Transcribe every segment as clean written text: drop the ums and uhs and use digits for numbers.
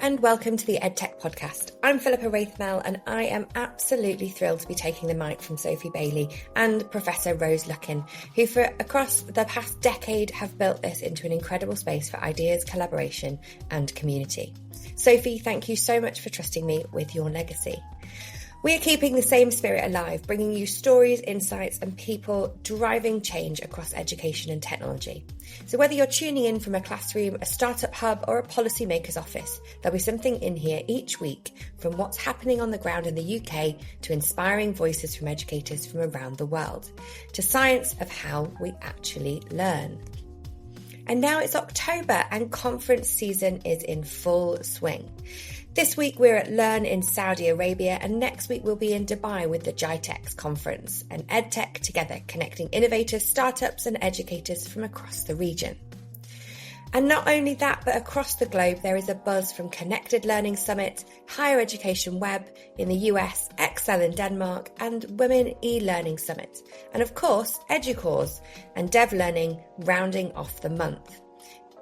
and welcome to the EdTech podcast. I'm Philippa Wraithmell and I am absolutely thrilled to be taking the mic from Sophie Bailey and Professor Rose Luckin, who for across the past decade have built this into an incredible space for ideas, collaboration and community. Sophie, thank you so much for trusting me with your legacy. We are keeping the same spirit alive, bringing you stories, insights and people driving change across education and technology. So whether you're tuning in from a classroom, a startup hub or a policymaker's office, there'll be something in here each week, from what's happening on the ground in the UK to inspiring voices from educators from around the world, to science of how we actually learn. And now it's October and conference season is in full swing. This week we're at Learn in Saudi Arabia and next week we'll be in Dubai with the GITEX conference, and EdTech together, connecting innovators, startups and educators from across the region. And not only that, but across the globe there is a buzz from Connected Learning Summit, Higher Education Web in the US, Excel in Denmark and Women e-Learning Summit. And of course, EduCause and Dev Learning rounding off the month.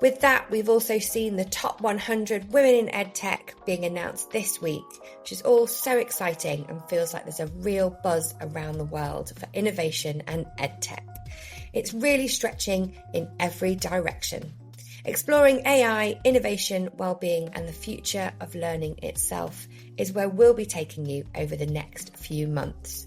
With that, we've also seen the top 100 women in EdTech being announced this week, which is all so exciting and feels like there's a real buzz around the world for innovation and EdTech. It's really stretching in every direction. Exploring AI, innovation, well-being and the future of learning itself is where we'll be taking you over the next few months.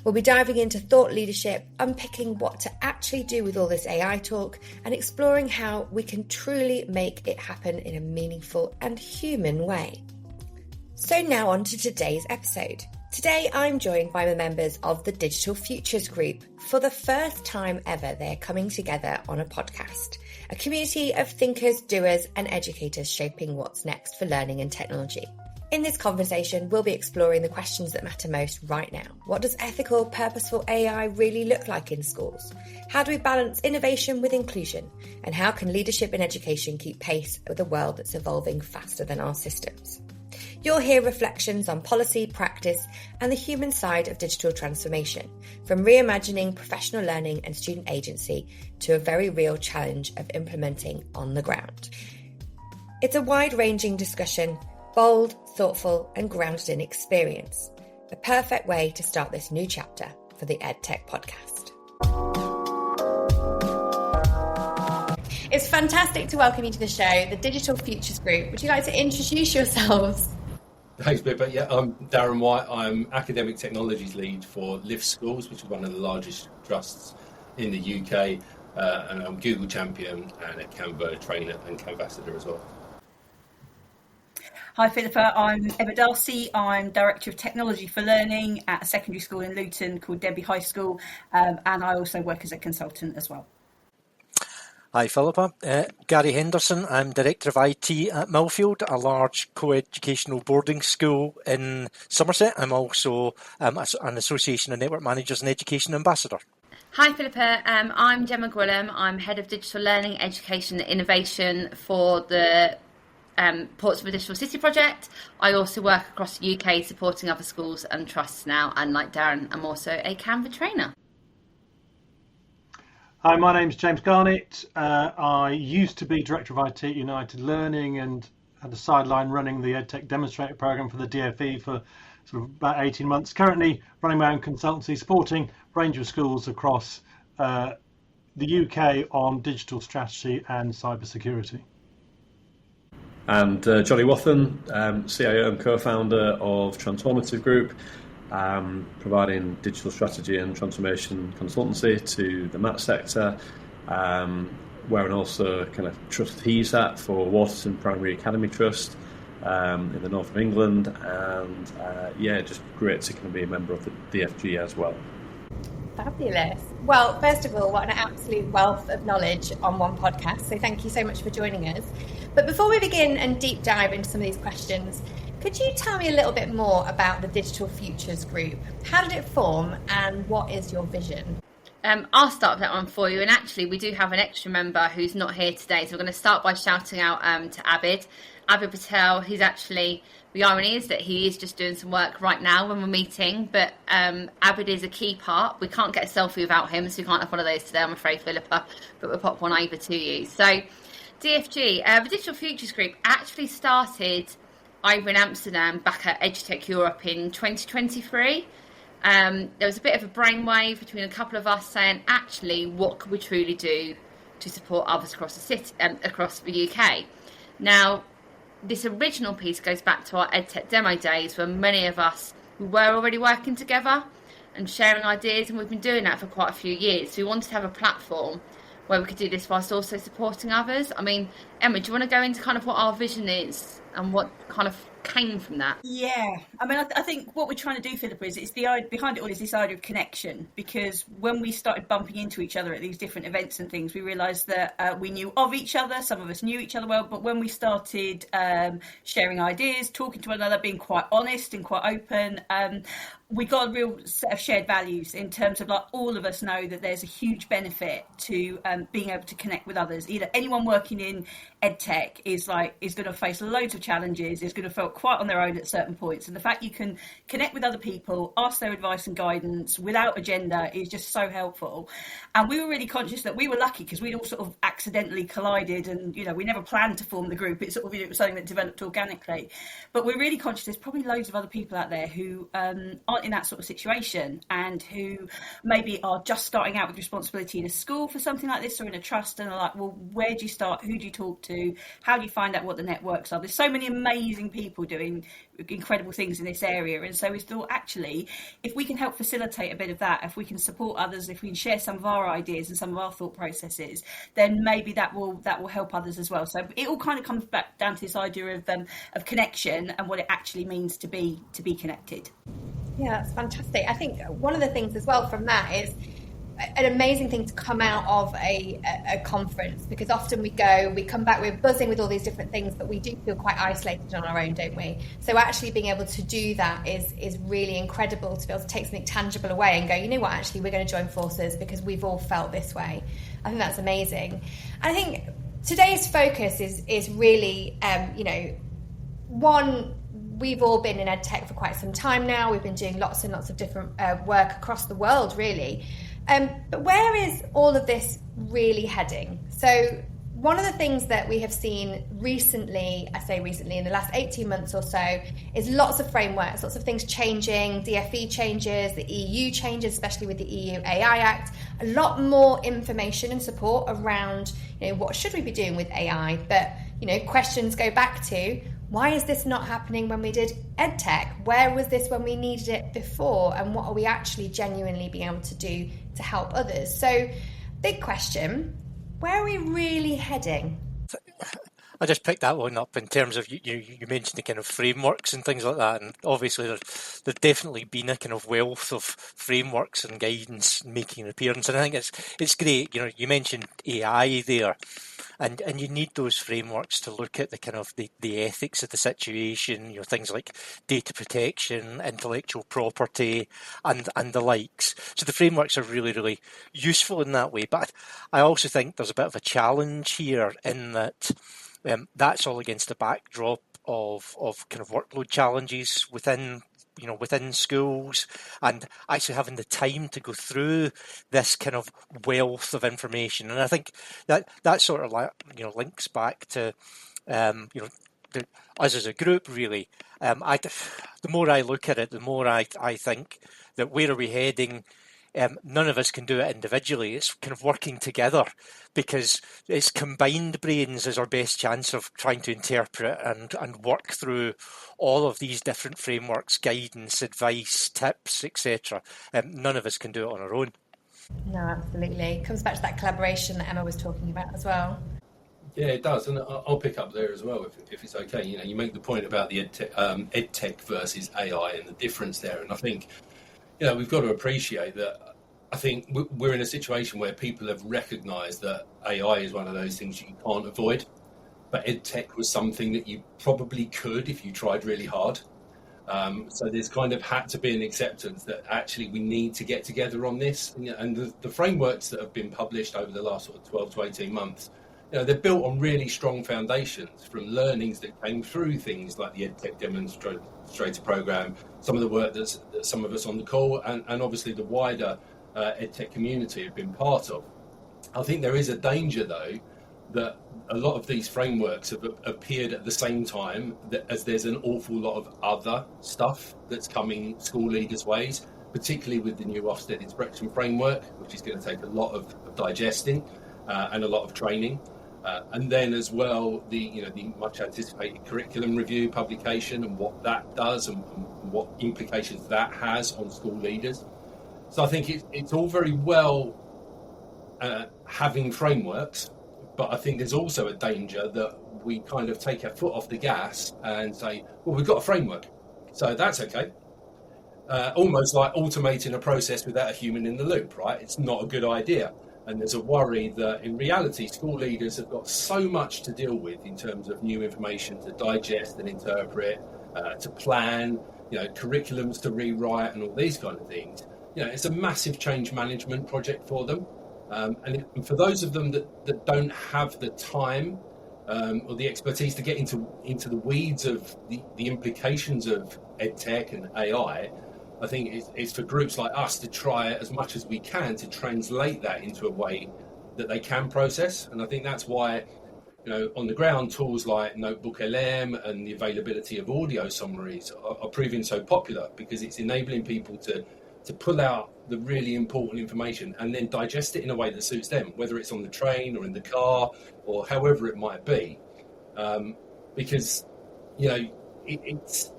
We'll be diving into thought leadership, unpicking what to actually do with all this AI talk, and exploring how we can truly make it happen in a meaningful and human way. So now on to today's episode. Today I'm joined by the members of the Digital Futures Group. For the first time ever, they're coming together on a podcast. A community of thinkers, doers and educators shaping what's next for learning and technology. In this conversation, we'll be exploring the questions that matter most right now. What does ethical, purposeful AI really look like in schools? How do we balance innovation with inclusion? And how can leadership in education keep pace with a world that's evolving faster than our systems? You'll hear reflections on policy, practice, and the human side of digital transformation, from reimagining professional learning and student agency to a very real challenge of implementing on the ground. It's a wide-ranging discussion, bold, thoughtful and grounded in experience. A perfect way to start this new chapter for the EdTech podcast. It's fantastic to welcome you to the show, the Digital Futures Group. Would you like to introduce yourselves? Thanks, Philippa. Yeah, I'm Daren White. I'm Academic Technologies Lead for Lift Schools, which is one of the largest trusts in the UK. And I'm Google Champion and a Canva trainer and Canvassador as well. Hi Philippa, I'm Emma Darcy. I'm Director of Technology for Learning at a secondary school in Luton called Debbie High School, and I also work as a consultant as well. Hi Philippa, Gary Henderson. I'm Director of IT at Millfield, a large co-educational boarding school in Somerset. I'm also an Association of Network Managers and Education Ambassador. Hi Philippa, I'm Gemma Williams. I'm Head of Digital Learning, Education and Innovation for the Portsmouth Digital City project. I also work across the UK supporting other schools and trusts now, and like Darren, I'm also a Canva trainer. Hi, my name's James Garnett. I used to be Director of IT at United Learning and had a sideline running the EdTech demonstrator programme for the DFE for sort of about 18 months. Currently running my own consultancy, supporting a range of schools across the UK on digital strategy and cybersecurity. And Jonny Wathen, CIO and co-founder of Transformative Group, providing digital strategy and transformation consultancy to the MAT sector, wearing also kind of trustees hat for Waterton Primary Academy Trust in the north of England, and just great to kind of be a member of the DFG as well. Fabulous. Well, first of all, what an absolute wealth of knowledge on one podcast. So thank you so much for joining us. But before we begin and deep dive into some of these questions, could you tell me a little bit more about the Digital Futures Group? How did it form and what is your vision? I'll start with that one for you. And actually, we do have an extra member who's not here today. So we're going to start by shouting out to Abid Patel. He's actually, the irony is that he is just doing some work right now when we're meeting. But Abid is a key part. We can't get a selfie without him, so we can't have one of those today, I'm afraid, Philippa. But we'll pop one over to you. So DFG, the Digital Futures Group, actually started over in Amsterdam back at EdTech Europe in 2023. There was a bit of a brainwave between a couple of us saying, actually, what could we truly do to support others across the city, across the UK? Now, this original piece goes back to our EdTech demo days, when many of us were already working together and sharing ideas, and we've been doing that for quite a few years. So we wanted to have a platform where we could do this whilst also supporting others. I mean, Emma, do you want to go into kind of what our vision is and what kind of came from that? Yeah, I mean, I think what we're trying to do, Philippa, is it's the idea behind it all is this idea of connection. Because when we started bumping into each other at these different events and things, we realised that we knew of each other. Some of us knew each other well, but when we started sharing ideas, talking to one another, being quite honest and quite open, we got a real set of shared values in terms of, like, all of us know that there's a huge benefit to being able to connect with others. Either anyone working in EdTech is going to face loads of challenges, is going to feel quite on their own at certain points, and the fact you can connect with other people, ask their advice and guidance without agenda is just so helpful. And we were really conscious that we were lucky because we'd all sort of accidentally collided, and we never planned to form the group. It was something that developed organically, but we're really conscious there's probably loads of other people out there who aren't in that sort of situation, and who maybe are just starting out with responsibility in a school for something like this, or in a trust, and are like, well, where do you start? Who do you talk to? How do you find out what the networks are? There's so many amazing people doing incredible things in this area, and so we thought, actually, if we can help facilitate a bit of that, if we can support others, if we can share some of our ideas and some of our thought processes, then maybe that will help others as well. So it all kind of comes back down to this idea of connection and what it actually means to be connected. Yeah, that's fantastic. I think one of the things as well from that is an amazing thing to come out of a conference, because often we come back, we're buzzing with all these different things, but we do feel quite isolated on our own, don't we? So actually being able to do that is really incredible, to be able to take something tangible away and go, you know what, actually we're going to join forces because we've all felt this way. I think that's amazing. And I think today's focus is really, one, we've all been in EdTech for quite some time now. We've been doing lots and lots of different work across the world, really. But where is all of this really heading? So one of the things that we have seen recently, I say recently, in the last 18 months or so, is lots of frameworks, lots of things changing, DFE changes, the EU changes, especially with the EU AI Act, a lot more information and support around, what should we be doing with AI? But, questions go back to, why is this not happening when we did EdTech? Where was this when we needed it before? And what are we actually genuinely being able to do to help others? So, big question, where are we really heading? I just picked that one up in terms of you mentioned the kind of frameworks and things like that, and obviously there's definitely been a kind of wealth of frameworks and guidance making an appearance, and I think it's great. You mentioned AI there, and you need those frameworks to look at the kind of the ethics of the situation, things like data protection, intellectual property, and the likes. So the frameworks are really, really useful in that way. But I also think there's a bit of a challenge here in that that's all against the backdrop of kind of workload challenges within schools, and actually having the time to go through this kind of wealth of information. And I think that sort of links back to us as a group, really. The more I look at it, the more I think that where are we heading? None of us can do it individually. It's kind of working together, because it's combined brains is our best chance of trying to interpret and work through all of these different frameworks, guidance, advice, tips, etc. None of us can do it on our own. No, absolutely. It comes back to that collaboration that Emma was talking about as well. Yeah, it does, and I'll pick up there as well if it's okay. You make the point about the EdTech versus AI and the difference there, and I think we've got to appreciate that. I think we're in a situation where people have recognised that AI is one of those things you can't avoid, but EdTech was something that you probably could if you tried really hard. So there's kind of had to be an acceptance that actually we need to get together on this. And the frameworks that have been published over the last sort of 12 to 18 months, they're built on really strong foundations from learnings that came through things like the EdTech demonstrator program, some of the work that some of us on the call, and obviously the wider EdTech community have been part of. I think there is a danger, though, that a lot of these frameworks have appeared at the same time as there's an awful lot of other stuff that's coming school leaders' ways, particularly with the new Ofsted inspection framework, which is going to take a lot of digesting and a lot of training. And then as well, the much anticipated curriculum review publication and what that does and what implications that has on school leaders. So I think it's all very well having frameworks, but I think there's also a danger that we kind of take our foot off the gas and say, well, we've got a framework, so that's okay. Almost like automating a process without a human in the loop, right? It's not a good idea. And there's a worry that in reality, school leaders have got so much to deal with in terms of new information to digest and interpret, to plan, curriculums to rewrite and all these kind of things. It's a massive change management project for them. And for those of them that don't have the time or the expertise to get into the weeds of the implications of EdTech and AI, I think it's for groups like us to try as much as we can to translate that into a way that they can process. And I think that's why, on the ground, tools like Notebook LM and the availability of audio summaries are proving so popular, because it's enabling people to pull out the really important information and then digest it in a way that suits them, whether it's on the train or in the car or however it might be. Because, it's,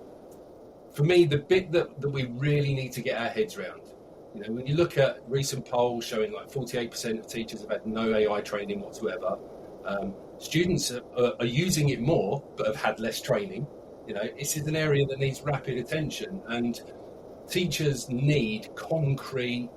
for me, the bit that we really need to get our heads around, when you look at recent polls showing like 48% of teachers have had no AI training whatsoever, students are using it more but have had less training. This is an area that needs rapid attention, and teachers need concrete,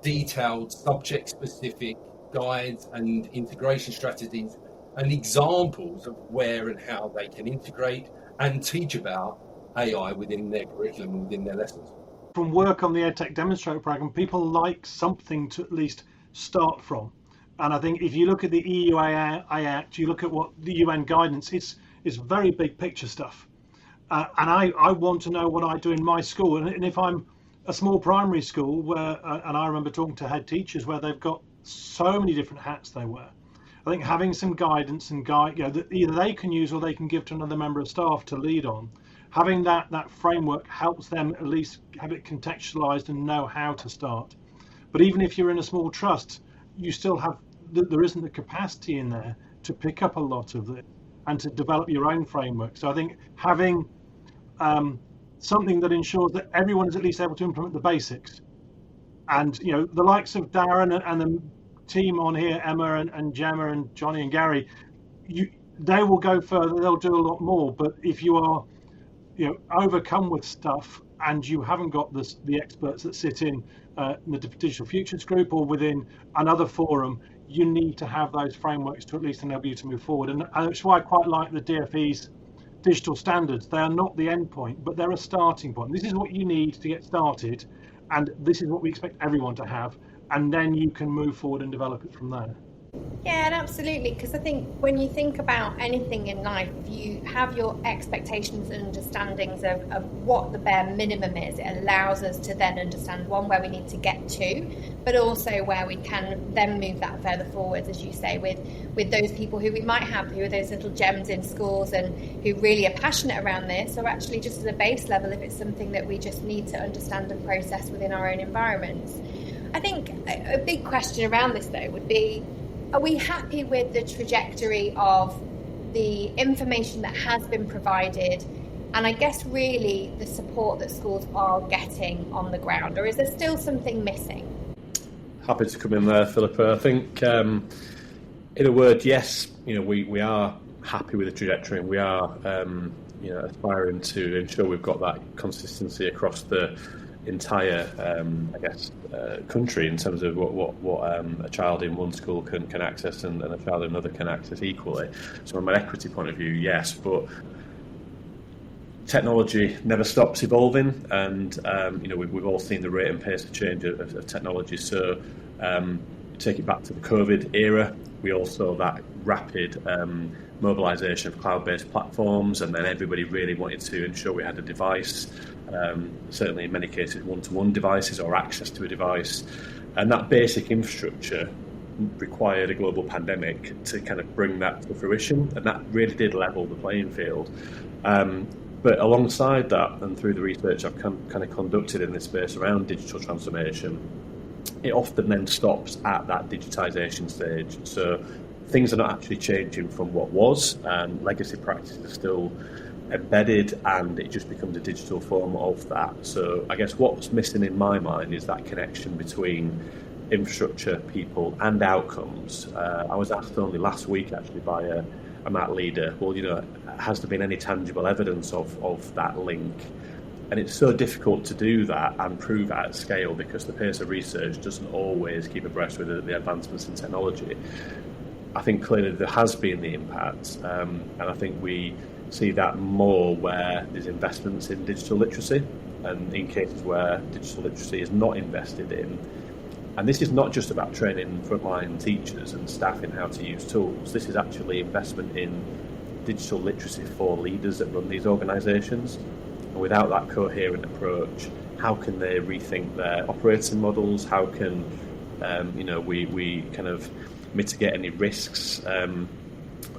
detailed, subject-specific guides and integration strategies and examples of where and how they can integrate and teach about AI within their curriculum and within their lessons. From work on the EdTech demonstrator program, people like something to at least start from. And I think if you look at the EU AI Act, you look at what the UN guidance, it's very big picture stuff. And I want to know what I do in my school. And if I'm a small primary school where, and I remember talking to head teachers where they've got so many different hats they wear, I think having some guidance and that either they can use or they can give to another member of staff to lead on, having that framework helps them at least have it contextualized and know how to start. But even if you're in a small trust, you still have, there isn't the capacity in there to pick up a lot of it and to develop your own framework. So I think having something that ensures that everyone is at least able to implement the basics. And, the likes of Daren and the team on here, Emma and Gemma and Jonny and Gary, they will go further, they'll do a lot more. But if you are, overcome with stuff and you haven't got the experts that sit in the Digital Futures group or within another forum, you need to have those frameworks to at least enable you to move forward. And that's why I quite like the DfE's digital standards. They are not the end point, but they're a starting point. This is what you need to get started, and this is what we expect everyone to have, and then you can move forward and develop it from there. Yeah, and absolutely, because I think when you think about anything in life, you have your expectations and understandings of what the bare minimum is. It allows us to then understand, one, where we need to get to, but also where we can then move that further forwards, as you say, with those people who we might have, who are those little gems in schools and who really are passionate around this, or actually just at a base level, if it's something that we just need to understand and process within our own environments. I think a big question around this, though, would be, are we happy with the trajectory of the information that has been provided, and I guess really the support that schools are getting on the ground, or is there still something missing? Happy to come in there, Philippa. I think, in a word, yes, we are happy with the trajectory, and we are, aspiring to ensure we've got that consistency across the entire, country in terms of what a child in one school can access and a child in another can access equally. So from an equity point of view, yes, but technology never stops evolving, and we've all seen the rate and pace of change of technology. So take it back to the COVID era, we all saw that rapid mobilisation of cloud-based platforms, and then everybody really wanted to ensure we had a device. Certainly in many cases one-to-one devices or access to a device, and that basic infrastructure required a global pandemic to kind of bring that to fruition, and that really did level the playing field. But alongside that, and through the research I've kind of conducted in this space around digital transformation, it often then stops at that digitisation stage. So things are not actually changing from what was. Legacy practices are still embedded, and it just becomes a digital form of that. So I guess what's missing in my mind is that connection between infrastructure, people, and outcomes. I was asked only last week, actually, by a MAT leader, well, has there been any tangible evidence of that link? And it's so difficult to do that and prove at scale because the pace of research doesn't always keep abreast with the advancements in technology. I think clearly there has been the impact, and I think we see that more where there's investments in digital literacy, and in cases where digital literacy is not invested in. And this is not just about training frontline teachers and staff in how to use tools. This is actually investment in digital literacy for leaders that run these organisations. And without that coherent approach, how can they rethink their operating models? How can we kind of mitigate any risks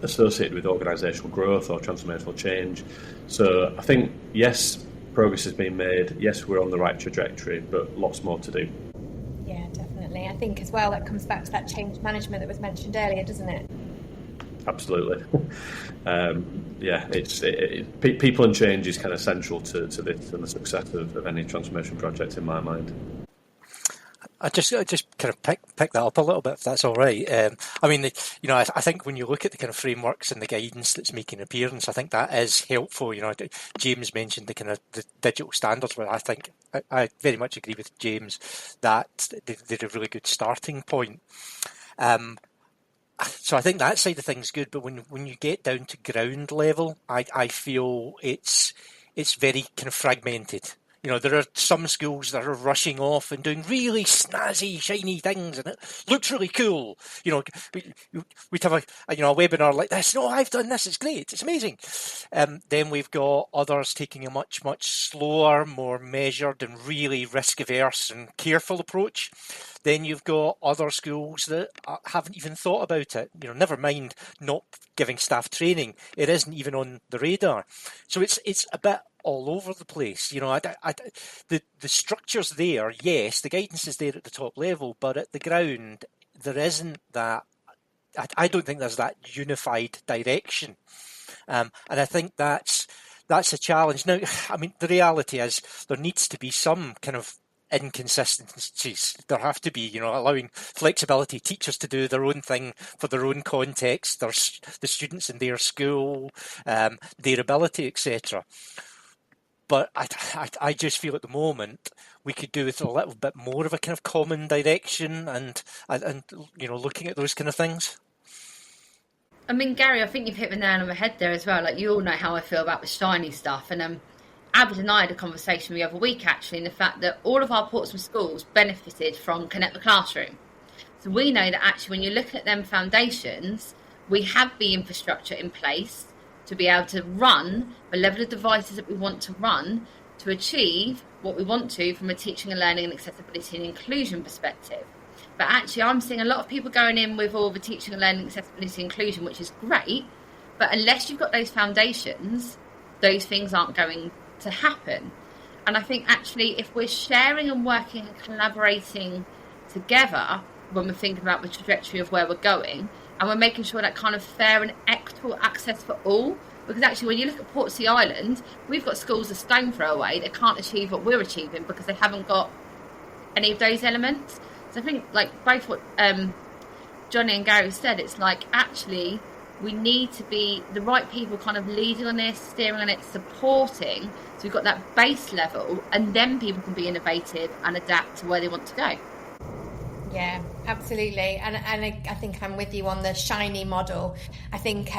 associated with organisational growth or transformational change? So I think, yes, progress has been made. Yes, we're on the right trajectory, but lots more to do. Yeah, definitely. I think as well that comes back to that change management that was mentioned earlier, doesn't it? Absolutely. People and change is kind of central to this and the success of any transformation project in my mind. I just kind of pick that up a little bit, if that's all right. I think when you look at the kind of frameworks and the guidance that's making an appearance, I think that is helpful. James mentioned the kind of the digital standards, where I think I very much agree with James that they're a really good starting point. So I think that side of things is good, but when you get down to ground level, I feel it's very kind of fragmented. There are some schools that are rushing off and doing really snazzy, shiny things, and it looks really cool. We'd have a webinar like this. No, I've done this. It's great. It's amazing. Then we've got others taking a much, much slower, more measured and really risk-averse and careful approach. Then you've got other schools that haven't even thought about it. Never mind not giving staff training. It isn't even on the radar. So it's a bit all over the place. The structure's there, yes, the guidance is there at the top level, but at the ground, there isn't that. I don't think there's that unified direction. And I think that's a challenge. Now, the reality is there needs to be some kind of inconsistencies. There have to be, allowing flexibility, teachers to do their own thing for their own context, there's the students in their school, their ability, etc. But I just feel at the moment we could do with a little bit more of a kind of common direction and looking at those kind of things. Gary, I think you've hit the nail on the head there as well. Like, you all know how I feel about the shiny stuff, and Abid and I had a conversation the other week actually, in the fact that all of our Portsmouth schools benefited from Connect the Classroom. So we know that actually when you look at them foundations, we have the infrastructure in place to be able to run the level of devices that we want to run to achieve what we want to from a teaching and learning and accessibility and inclusion perspective. But actually I'm seeing a lot of people going in with all the teaching and learning, accessibility and inclusion, which is great, but unless you've got those foundations, those things aren't going to happen. And I think actually if we're sharing and working and collaborating together when we're thinking about the trajectory of where we're going, and we're making sure that kind of fair and equitable access for all, because actually when you look at Portsea Island, we've got schools a stone throw away that can't achieve what we're achieving because they haven't got any of those elements. So I think like both what Jonny and Gary said, it's like actually we need to be the right people kind of leading on this, steering on it, supporting, so we've got that base level, and then people can be innovative and adapt to where they want to go. Yeah, absolutely. And I think I'm with you on the shiny model. I think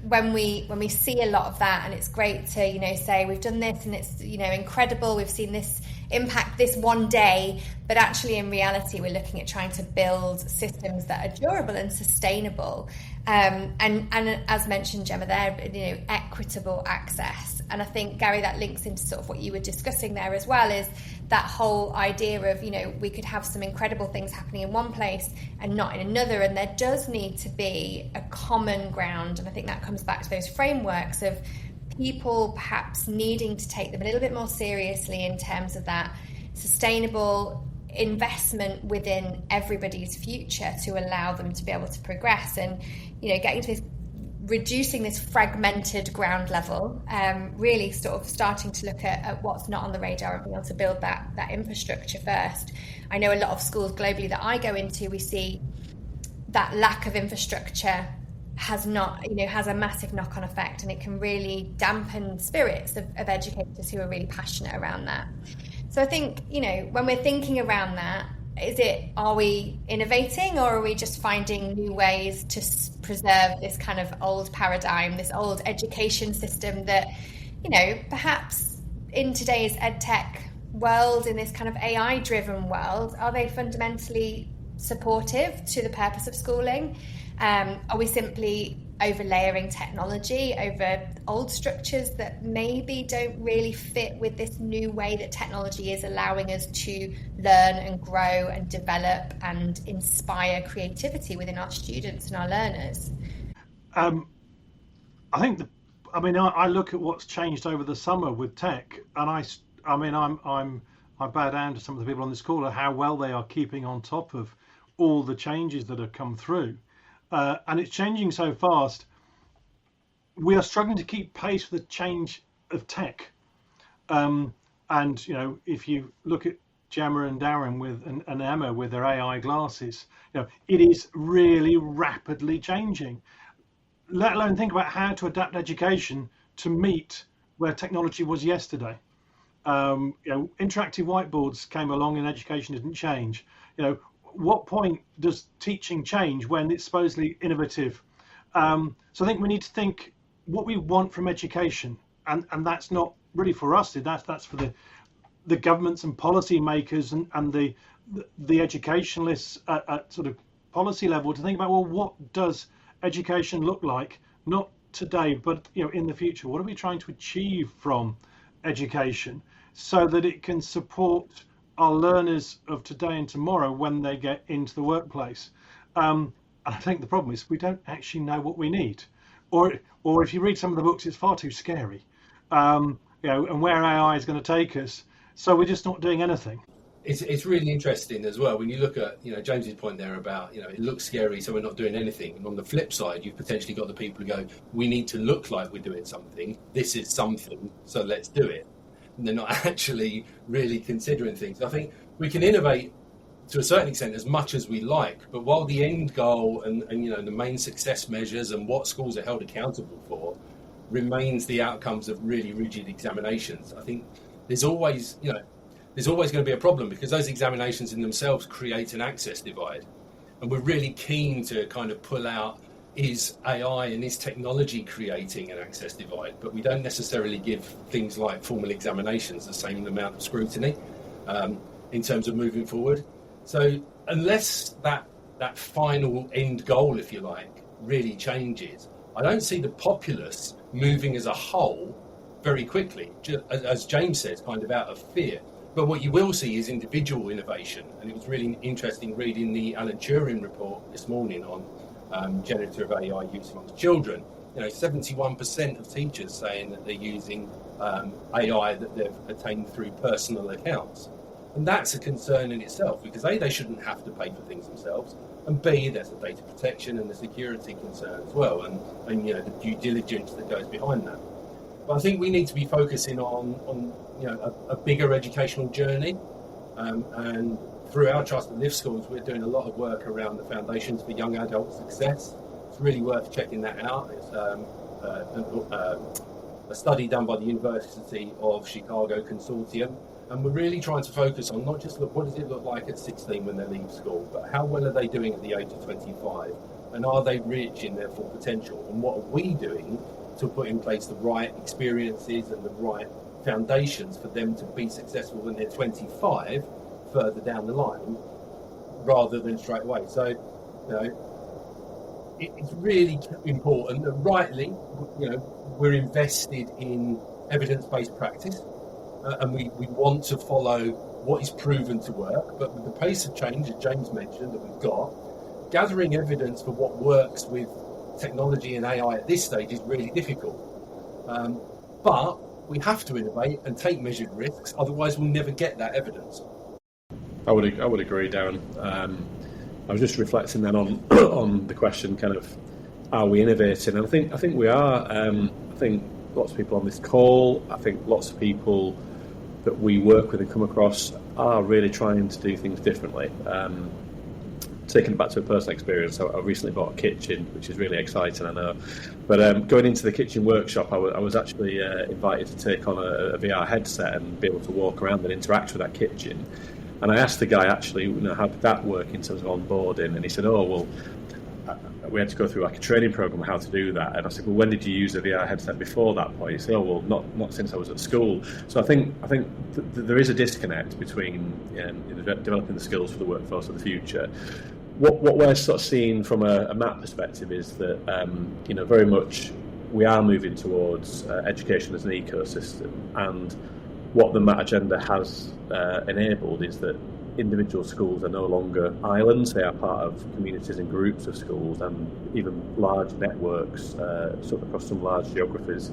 when we see a lot of that, and it's great to, say we've done this and it's, incredible, we've seen this impact this one day, but actually in reality we're looking at trying to build systems that are durable and sustainable, and as mentioned, Gemma, there, equitable access. And I think, Gary, that links into sort of what you were discussing there as well, is that whole idea of, we could have some incredible things happening in one place and not in another, and there does need to be a common ground. And I think that comes back to those frameworks of people perhaps needing to take them a little bit more seriously in terms of that sustainable investment within everybody's future to allow them to be able to progress, and getting to this, reducing this fragmented ground level, really sort of starting to look at what's not on the radar and being able to build that infrastructure first. I know a lot of schools globally that I go into, we see that lack of infrastructure has a massive knock-on effect, and it can really dampen spirits of educators who are really passionate around that. So I think, when we're thinking around that, are we innovating, or are we just finding new ways to preserve this kind of old paradigm, this old education system that, perhaps in today's EdTech world, in this kind of AI-driven world, are they fundamentally supportive to the purpose of schooling? Are we simply overlayering technology over old structures that maybe don't really fit with this new way that technology is allowing us to learn and grow and develop and inspire creativity within our students and our learners? I look at what's changed over the summer with tech, and I bow down to some of the people on this call at how well they are keeping on top of all the changes that have come through. And it's changing so fast, we are struggling to keep pace with the change of tech. If you look at Gemma and Daren and Emma with their AI glasses, it is really rapidly changing. Let alone think about how to adapt education to meet where technology was yesterday. Interactive whiteboards came along and education didn't change. What point does teaching change when it's supposedly innovative? So I think we need to think what we want from education, and that's not really for us. That's for the governments and policy makers and the educationalists at sort of policy level to think about, well, what does education look like? Not today, but in the future. What are we trying to achieve from education so that it can support our learners of today and tomorrow when they get into the workplace? And I think the problem is we don't actually know what we need, or if you read some of the books, it's far too scary, and where AI is going to take us. So we're just not doing anything. It's really interesting as well when you look at James's point there about it looks scary, so we're not doing anything. And on the flip side, you've potentially got the people who go, we need to look like we're doing something. This is something, so let's do it. And they're not actually really considering things. I think we can innovate to a certain extent as much as we like, but while the end goal and the main success measures and what schools are held accountable for remains the outcomes of really rigid examinations, I think there's always going to be a problem, because those examinations in themselves create an access divide. And we're really keen to kind of pull out, is AI and is technology creating an access divide? But we don't necessarily give things like formal examinations the same amount of scrutiny in terms of moving forward. So unless that final end goal, if you like, really changes, I don't see the populace moving as a whole very quickly, as James says, kind of out of fear. But what you will see is individual innovation. And it was really interesting reading the Alan Turing report this morning on generative AI use amongst children. 71% of teachers saying that they're using AI that they've attained through personal accounts. And that's a concern in itself, because A, they shouldn't have to pay for things themselves, and B, there's the data protection and the security concern as well, and the due diligence that goes behind that. But I think we need to be focusing on a bigger educational journey, and through our Trust and Live schools, we're doing a lot of work around the foundations for young adult success. It's really worth checking that out. It's a study done by the University of Chicago Consortium, and we're really trying to focus on not just what does it look like at 16 when they leave school, but how well are they doing at the age of 25, and are they reaching their full potential, and what are we doing to put in place the right experiences and the right foundations for them to be successful when they're 25 further down the line, rather than straight away. So, you know, it's really important that rightly, you know, we're invested in evidence-based practice, and we want to follow what is proven to work. But with the pace of change, as James mentioned, that we've got, gathering evidence for what works with technology and AI at this stage is really difficult. But we have to innovate and take measured risks, otherwise we'll never get that evidence. I would agree, Darren. I was just reflecting then on the question, kind of, are we innovating? And I think we are. I think lots of people on this call, I think lots of people that we work with and come across are really trying to do things differently. Taking it back to a personal experience, I recently bought a kitchen, which is really exciting, I know. But going into the kitchen workshop, I was actually invited to take on a VR headset and be able to walk around and interact with that kitchen. And I asked the guy, actually, you know, how did that work in terms of onboarding? And he said, oh, well, we had to go through like a training program on how to do that. And I said, well, when did you use a VR headset before that point? He said, oh, well, not since I was at school. So I think there is a disconnect between developing the skills for the workforce of the future. What we're sort of seeing from a MAP perspective is that, you know, very much we are moving towards education as an ecosystem. And what the MAP agenda has enabled is that individual schools are no longer islands. They are part of communities and groups of schools, and even large networks sort of across some large geographies.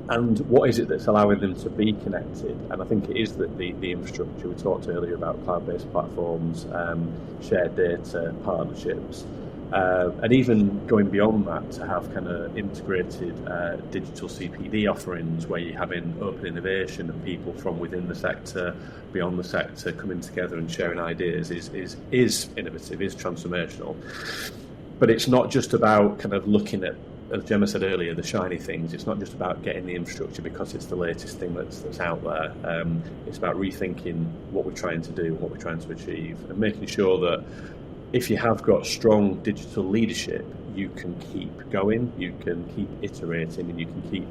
And what is it that's allowing them to be connected? And I think it is that the infrastructure. We talked earlier about cloud-based platforms, shared data, partnerships, and even going beyond that to have kind of integrated digital CPD offerings where you're having open innovation and people from within the sector, beyond the sector, coming together and sharing ideas is innovative, is transformational. But it's not just about kind of looking at, as Gemma said earlier, the shiny things. It's not just about getting the infrastructure because it's the latest thing that's out there. It's about rethinking what we're trying to do, what we're trying to achieve, and making sure that if you have got strong digital leadership, you can keep going, you can keep iterating, and you can keep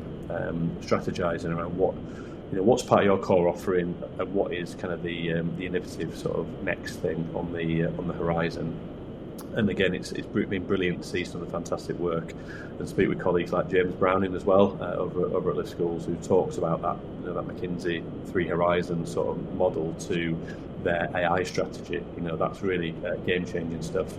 strategizing around what's part of your core offering and what is kind of the innovative sort of next thing on the horizon. And again, it's been brilliant to see some of the fantastic work and speak with colleagues like James Browning as well over at Lift Schools, who talks about that, that McKinsey 3 Horizons sort of model to their AI strategy. That's really game-changing stuff.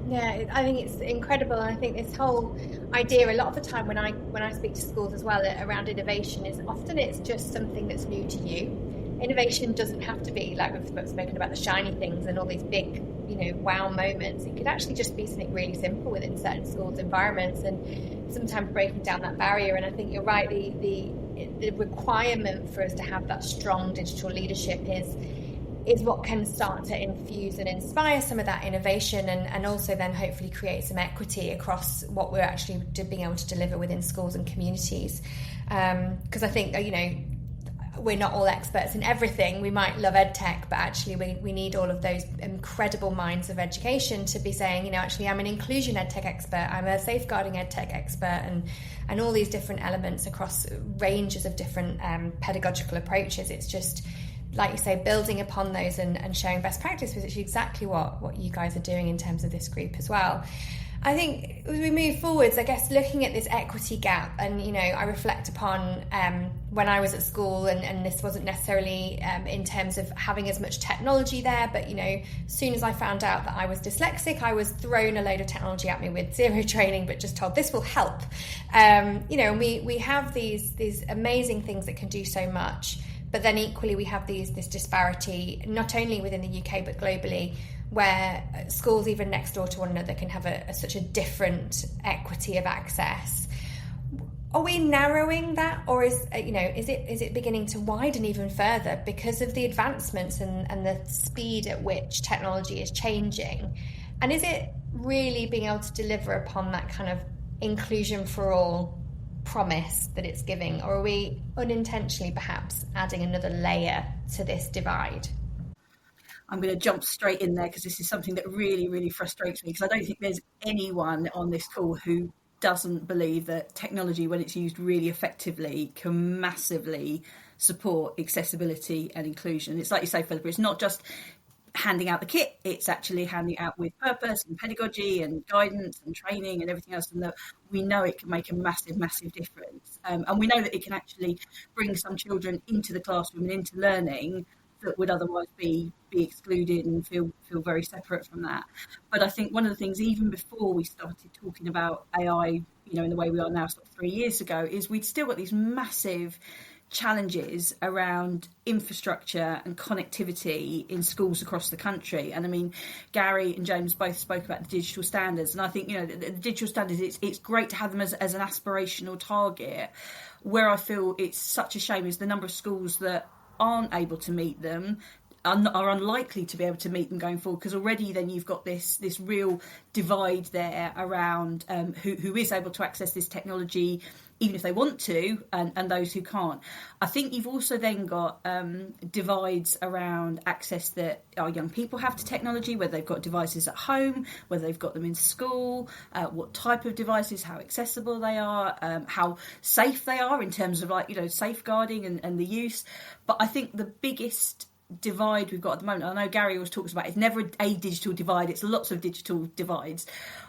Yeah, I think it's incredible, and I think this whole idea, a lot of the time when I speak to schools as well around innovation, is often it's just something that's new to you. Innovation doesn't have to be, like we've spoken about, the shiny things and all these big, wow moments. It could actually just be something really simple within certain schools' environments, and sometimes breaking down that barrier. And I think you're right, the requirement for us to have that strong digital leadership is what can start to infuse and inspire some of that innovation, and also then hopefully create some equity across what we're actually being able to deliver within schools and communities. Because I think, we're not all experts in everything. We might love EdTech, but actually we need all of those incredible minds of education to be saying, actually I'm an inclusion EdTech expert, I'm a safeguarding EdTech expert, and all these different elements across ranges of different pedagogical approaches. It's just, like you say, building upon those and sharing best practice, which is exactly what you guys are doing in terms of this group as well. I think as we move forwards, I guess looking at this equity gap, and I reflect upon when I was at school, and this wasn't necessarily in terms of having as much technology there, but as soon as I found out that I was dyslexic, I was thrown a load of technology at me with zero training, but just told this will help. And we have these amazing things that can do so much, but then equally we have this disparity, not only within the UK but globally, where schools even next door to one another can have such a different equity of access. Are we narrowing that, or is it beginning to widen even further because of the advancements and the speed at which technology is changing? And is it really being able to deliver upon that kind of inclusion for all promise that it's giving, or are we unintentionally perhaps adding another layer to this divide? I'm going to jump straight in there because this is something that really, really frustrates me, because I don't think there's anyone on this call who doesn't believe that technology, when it's used really effectively, can massively support accessibility and inclusion. It's like you say, Philippa, it's not just handing out the kit, it's actually handing out with purpose and pedagogy and guidance and training and everything else, and that we know it can make a massive difference, and we know that it can actually bring some children into the classroom and into learning that would otherwise be excluded and feel very separate from that. But I think one of the things, even before we started talking about AI, in the way we are now, sort of 3 years ago, is we'd still got these massive challenges around infrastructure and connectivity in schools across the country. And I mean, Gary and James both spoke about the digital standards, and I think the digital standards, it's great to have them as an aspirational target. Where I feel it's such a shame is the number of schools that aren't able to meet them, are unlikely to be able to meet them going forward, because already then you've got this real divide there around who is able to access this technology even if they want to, and those who can't. I think you've also then got divides around access that our young people have to technology, whether they've got devices at home, whether they've got them in school, what type of devices, how accessible they are, how safe they are in terms of safeguarding and the use. But I think the biggest divide we've got at the moment, I know Gary always talks about, it's never a digital divide, it's lots of digital divides.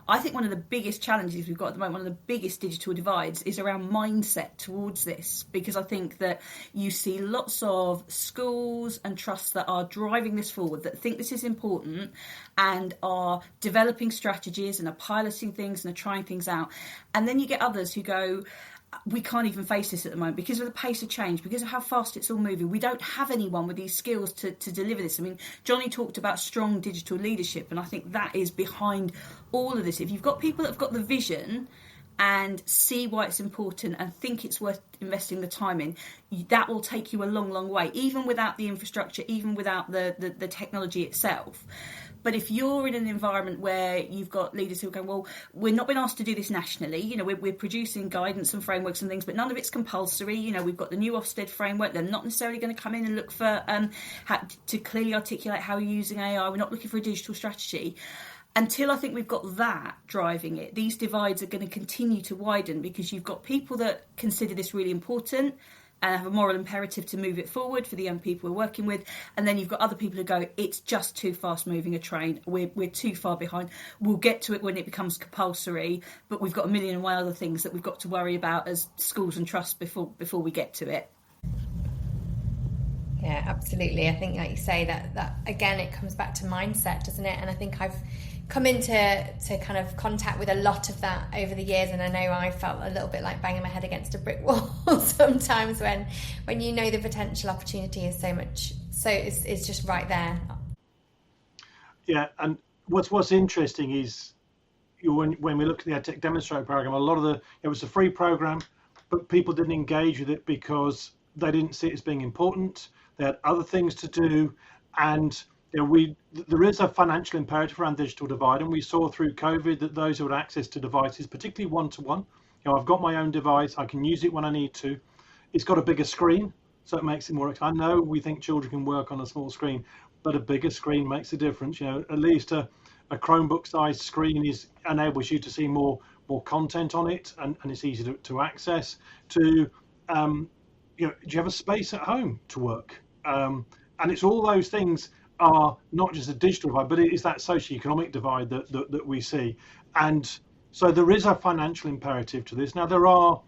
I think one of the biggest challenges we've got at the moment, one of the biggest digital divides, is around mindset towards this, because I think that you see lots of schools and trusts that are driving this forward, that think this is important and are developing strategies and are piloting things and are trying things out, and then you get others who go, we can't even face this at the moment because of the pace of change, because of how fast it's all moving. We don't have anyone with these skills to deliver this. I mean, Jonny talked about strong digital leadership, and I think that is behind all of this. If you've got people that have got the vision and see why it's important and think it's worth investing the time in, that will take you a long way, even without the infrastructure, even without the technology itself. But if you're in an environment where you've got leaders who are going, well, we're not been asked to do this nationally, we're producing guidance and frameworks and things, but none of it's compulsory. We've got the new Ofsted framework. They're not necessarily going to come in and look for how to clearly articulate how you're using AI. We're not looking for a digital strategy. Until I think we've got that driving it, these divides are going to continue to widen, because you've got people that consider this really important and have a moral imperative to move it forward for the young people we're working with. And then you've got other people who go, it's just too fast moving a train. We're too far behind. We'll get to it when it becomes compulsory, but we've got a million and one other things that we've got to worry about as schools and trusts before we get to it. Yeah, absolutely. I think, like you say, that again, it comes back to mindset, doesn't it? And I think I've come into kind of contact with a lot of that over the years, and I know I felt a little bit like banging my head against a brick wall sometimes when the potential opportunity is it's just right there. Yeah, and what's interesting is when we look at the EdTech demonstrator program, a lot of it was a free program, but people didn't engage with it because they didn't see it as being important. They had other things to do, and there is a financial imperative around digital divide, and we saw through COVID that those who had access to devices, particularly one-to-one, I've got my own device, I can use it when I need to. It's got a bigger screen, so it makes it more. I know we think children can work on a small screen, but a bigger screen makes a difference. At least a Chromebook-sized screen enables you to see more content on it, and it's easy to access. Do you have a space at home to work? And it's all those things are not just a digital divide, but it is that socioeconomic divide that we see. And so there is a financial imperative to this. Now, there are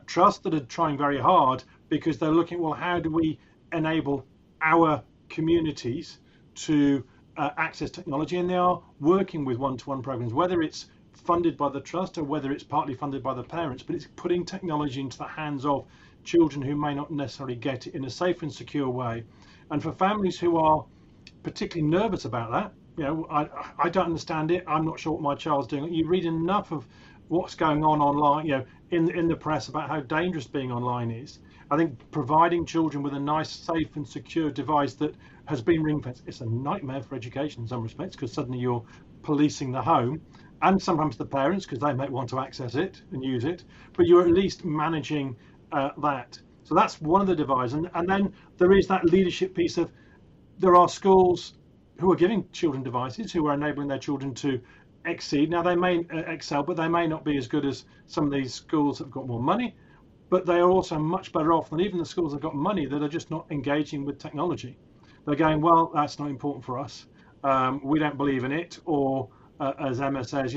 trusts that are trying very hard because they're looking, well, how do we enable our communities to access technology? And they are working with one-to-one programs, whether it's funded by the trust or whether it's partly funded by the parents, but it's putting technology into the hands of children who may not necessarily get it in a safe and secure way. And for families who are particularly nervous about that, I don't understand it, I'm not sure what my child's doing. You read enough of what's going on online, in the press about how dangerous being online is. I think providing children with a nice, safe and secure device that has been ring-fenced, it's a nightmare for education in some respects, because suddenly you're policing the home and sometimes the parents, because they may want to access it and use it, but you're at least managing that. So that's one of the divides. And then there is that leadership piece of, there are schools who are giving children devices, who are enabling their children to exceed. Now, they may excel, but they may not be as good as some of these schools that have got more money, but they are also much better off than even the schools that have got money that are just not engaging with technology. They're going, well, that's not important for us. We don't believe in it. Or as Emma says,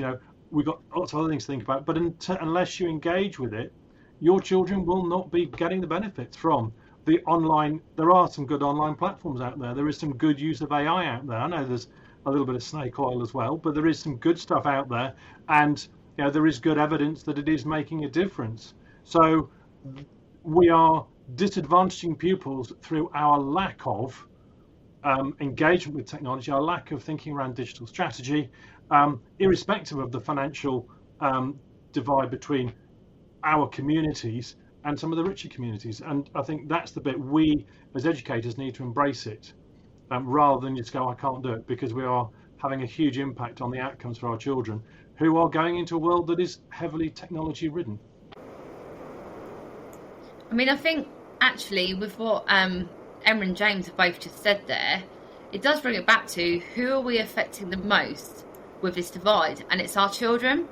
we've got lots of other things to think about. But unless you engage with it, your children will not be getting the benefits from the online. There are some good online platforms out there. There is some good use of AI out there. I know there's a little bit of snake oil as well, but there is some good stuff out there. And there is good evidence that it is making a difference. So we are disadvantaging pupils through our lack of engagement with technology, our lack of thinking around digital strategy, irrespective of the financial divide between our communities and some of the richer communities. And I think that's the bit we as educators need to embrace it, rather than just go, I can't do it, because we are having a huge impact on the outcomes for our children who are going into a world that is heavily technology ridden. I mean, I think actually with what Emma and James have both just said there, it does bring it back to who are we affecting the most with this divide, and it's our children.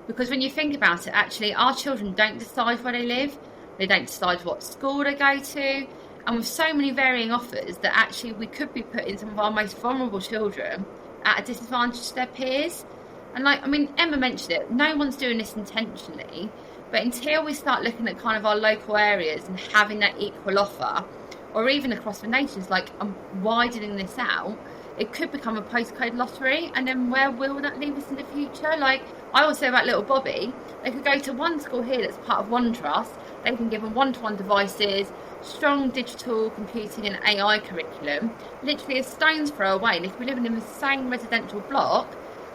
Because when you think about it, actually our children don't decide where they live, they don't decide what school they go to, and with so many varying offers that actually we could be putting some of our most vulnerable children at a disadvantage to their peers. And Emma mentioned it, no one's doing this intentionally, but until we start looking at kind of our local areas and having that equal offer, or even across the nations, widening this out, it could become a postcode lottery. And then where will that leave us in the future? I always say about little Bobby, they could go to one school here that's part of One Trust, they've been given one-to-one devices, strong digital computing and AI curriculum, literally a stone's throw away. And if we're living in the same residential block,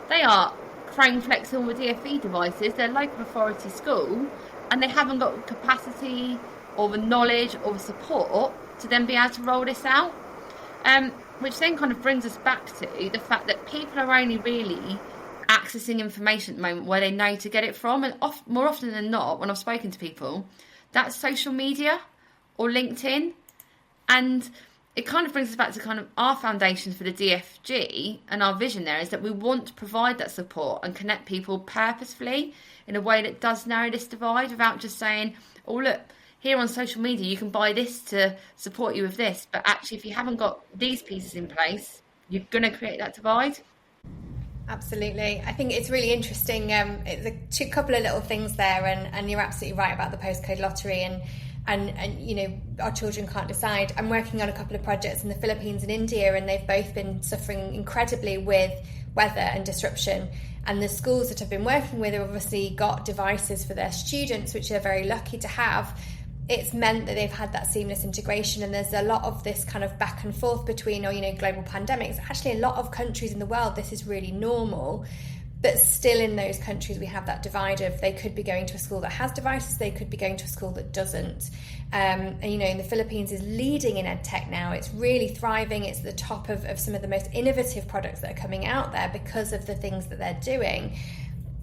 they are Crane Flex all the DFE devices, they're local authority school, and they haven't got the capacity or the knowledge or the support to then be able to roll this out. Which then kind of brings us back to the fact that people are only really accessing information at the moment where they know to get it from, and more often than not, when I've spoken to people, that's social media or LinkedIn. And it kind of brings us back to kind of our foundations for the DFG, and our vision there is that we want to provide that support and connect people purposefully in a way that does narrow this divide, without just saying, oh look, here on social media you can buy this to support you with this, but actually if you haven't got these pieces in place, you're going to create that divide. Absolutely. I think it's really interesting. It's a couple of little things there, and you're absolutely right about the postcode lottery, and our children can't decide. I'm working on a couple of projects in the Philippines and India, and they've both been suffering incredibly with weather and disruption. And the schools that I've been working with have obviously got devices for their students, which they're very lucky to have. It's meant that they've had that seamless integration, and there's a lot of this kind of back and forth between, global pandemics. Actually, a lot of countries in the world, this is really normal. But still in those countries, we have that divide of they could be going to a school that has devices, they could be going to a school that doesn't. And the Philippines is leading in EdTech now. It's really thriving. It's at the top of some of the most innovative products that are coming out there because of the things that they're doing.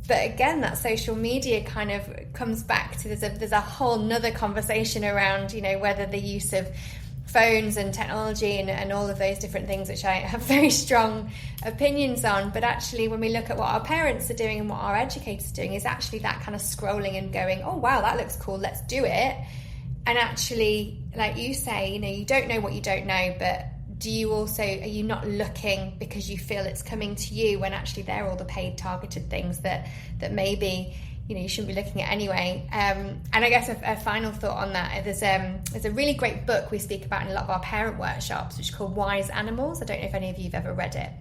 But again, that social media kind of comes back to there's a whole nother conversation around, whether the use of phones and technology and all of those different things, which I have very strong opinions on. But actually, when we look at what our parents are doing and what our educators are doing, is actually that kind of scrolling and going, oh, wow, that looks cool, let's do it. And actually, like you say, you don't know what you don't know, but are you not looking because you feel it's coming to you, when actually they're all the paid targeted things that maybe you shouldn't be looking at anyway. And I guess a final thought on that, there's a really great book we speak about in a lot of our parent workshops, which is called Wise Animals. I don't know if any of you have ever read it,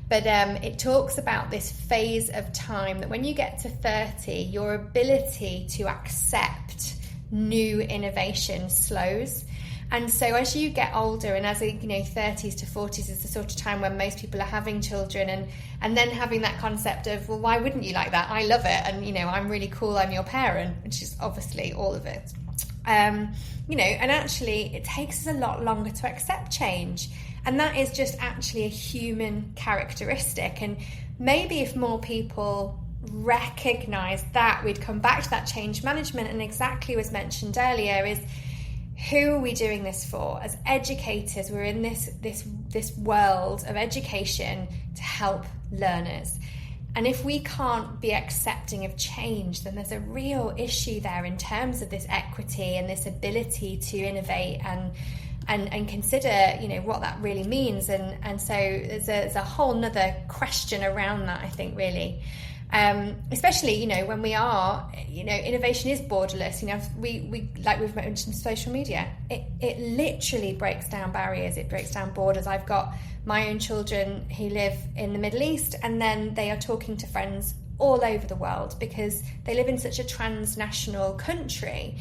but it talks about this phase of time that when you get to 30, your ability to accept new innovation slows. And so as you get older, and as 30s to 40s is the sort of time when most people are having children, and then having that concept of, well, why wouldn't you like that? I love it. And, I'm really cool. I'm your parent, which is obviously all of it. And actually it takes us a lot longer to accept change. And that is just actually a human characteristic. And maybe if more people recognize that, we'd come back to that change management. And exactly as mentioned earlier is, who are we doing this for? As educators, we're in this world of education to help learners. And if we can't be accepting of change, then there's a real issue there in terms of this equity and this ability to innovate and consider, you know, what that really means. And so there's a whole nother question around that, I think, really. Especially, you know, when we are, you know, innovation is borderless. You know, we like we've mentioned social media, it literally breaks down barriers, it breaks down borders. I've got my own children who live in the Middle East, and then they are talking to friends all over the world because they live in such a transnational country.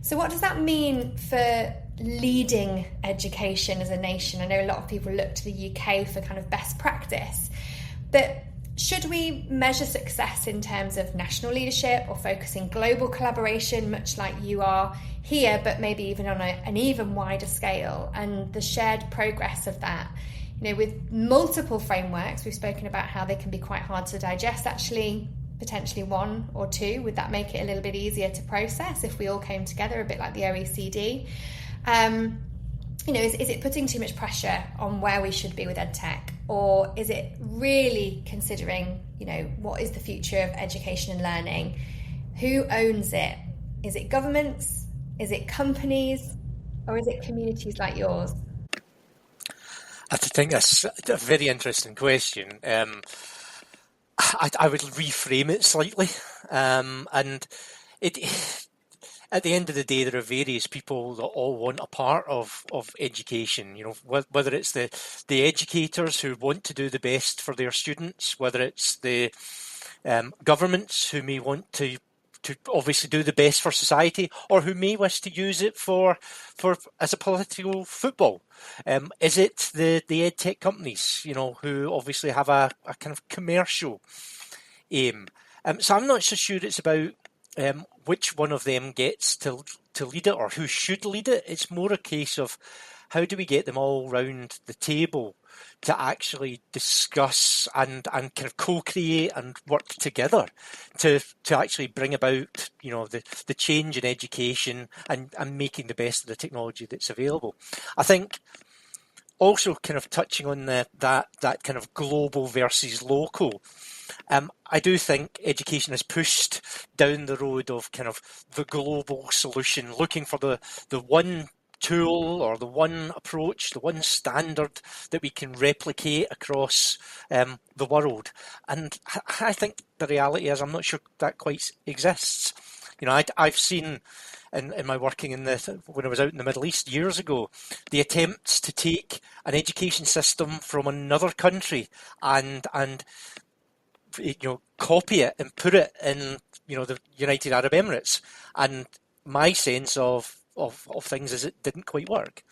So what does that mean for leading education as a nation? I know a lot of people look to the UK for kind of best practice, but should we measure success in terms of national leadership or focusing global collaboration, much like you are here, but maybe even on an even wider scale, and the shared progress of that? You know, with multiple frameworks, we've spoken about how they can be quite hard to digest, actually, potentially one or two. Would that make it a little bit easier to process if we all came together, a bit like the OECD? You know, is it putting too much pressure on where we should be with EdTech? Or is it really considering, you know, what is the future of education and learning? Who owns it? Is it governments? Is it companies? Or is it communities like yours? I think that's a very interesting question. I would reframe it slightly. And it... At the end of the day, there are various people that all want a part of education, you know, whether it's the educators who want to do the best for their students, whether it's the governments who may want to obviously do the best for society, or who may wish to use it for as a political football. Is it the EdTech companies, you know, who obviously have a kind of commercial aim? So I'm not so sure it's about which one of them gets to lead it or who should lead it. It's more a case of how do we get them all round the table to actually discuss and kind of co-create and work together to actually bring about, you know, the change in education and making the best of the technology that's available. I think also kind of touching on that kind of global versus local. I do think education has pushed down the road of kind of the global solution, looking for the one tool or the one approach, the one standard that we can replicate across the world. And I think the reality is I'm not sure that quite exists. You know, I've seen in my working when I was out in the Middle East years ago, the attempts to take an education system from another country and you know, copy it and put it in, you know, the United Arab Emirates. And my sense of things is it didn't quite work.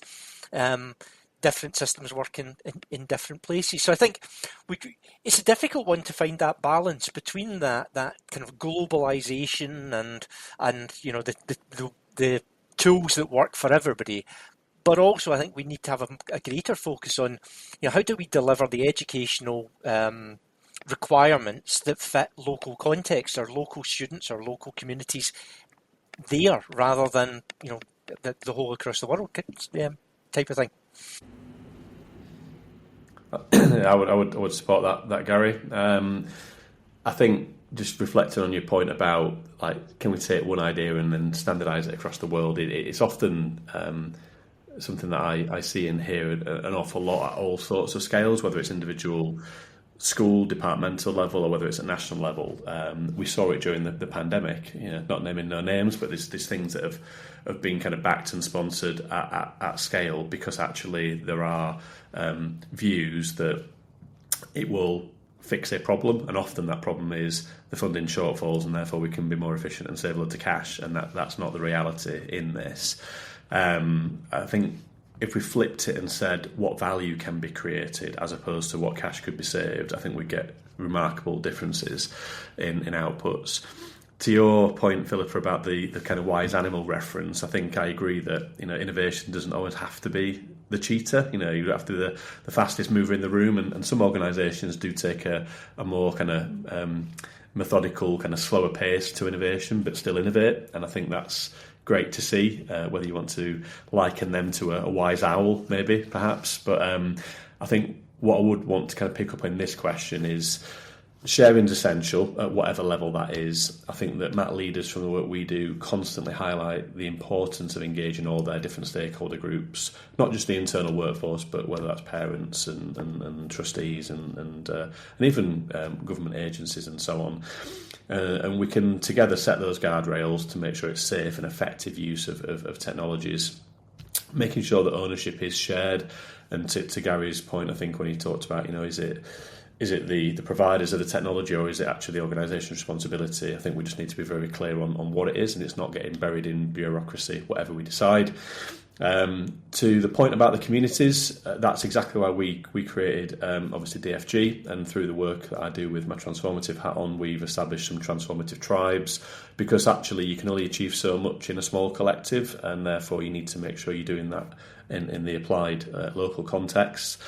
Different systems work in different places. So I think it's a difficult one to find that balance between that kind of globalization and you know, the tools that work for everybody. But also I think we need to have a greater focus on, you know, how do we deliver the educational requirements that fit local context or local students or local communities there, rather than, you know, the whole across the world type of thing. I would support that Gary. I think just reflecting on your point about, like, can we take one idea and then standardise it across the world? It's often something that I see and hear an awful lot at all sorts of scales, whether it's individual school, departmental level, or whether it's at national level. We saw it during the pandemic, you know, not naming no names, but there's things that have been kind of backed and sponsored at scale because actually there are views that it will fix a problem, and often that problem is the funding shortfalls, and therefore we can be more efficient and save loads of cash, and that's not the reality in this. I think if we flipped it and said what value can be created as opposed to what cash could be saved, I think we'd get remarkable differences in outputs. To your point, Philippa, about the kind of wise animal reference, I think I agree that, you know, innovation doesn't always have to be the cheetah. You know, you have to be the fastest mover in the room, and some organisations do take a more kind of methodical, kind of slower pace to innovation, but still innovate, and I think that's great to see, whether you want to liken them to a wise owl, maybe, perhaps. But I think what I would want to kind of pick up on this question is sharing's essential at whatever level that is. I think that MAT leaders from the work we do constantly highlight the importance of engaging all their different stakeholder groups, not just the internal workforce, but whether that's parents and trustees and even government agencies and so on. And we can together set those guardrails to make sure it's safe and effective use of technologies, making sure that ownership is shared. And to Gary's point, I think when he talked about, is it the providers of the technology, or is it actually the organisation's responsibility? I think we just need to be very clear on what it is, and it's not getting buried in bureaucracy, whatever we decide. To the point about the communities, that's exactly why we created, obviously, DFG, and through the work that I do with my transformative hat on, we've established some transformative tribes, because actually you can only achieve so much in a small collective, and therefore you need to make sure you're doing that in the applied local context.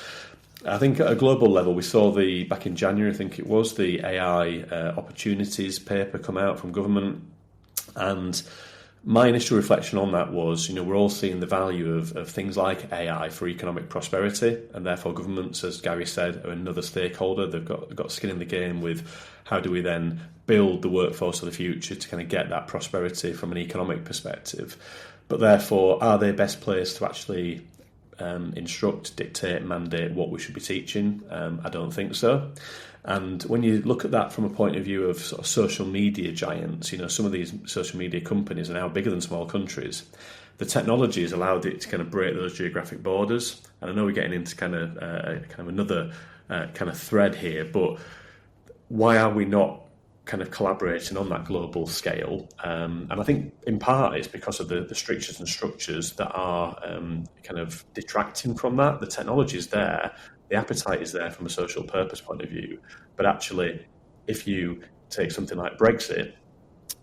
I think at a global level, we saw back in January, I think it was, the AI opportunities paper come out from government. And my initial reflection on that was, we're all seeing the value of things like AI for economic prosperity. And therefore governments, as Gary said, are another stakeholder. They've got skin in the game with how do we then build the workforce of the future to kind of get that prosperity from an economic perspective. But therefore, are they best placed to actually instruct, dictate, mandate what we should be teaching? I don't think so. And when you look at that from a point of view of sort of social media giants, some of these social media companies are now bigger than small countries. The technology has allowed it to kind of break those geographic borders. And I know we're getting into kind of another kind of thread here, but why are we not kind of collaborating on that global scale? And I think in part it's because of the strictures and structures that are kind of detracting from that. The technology is there, the appetite is there from a social purpose point of view, but actually if you take something like Brexit,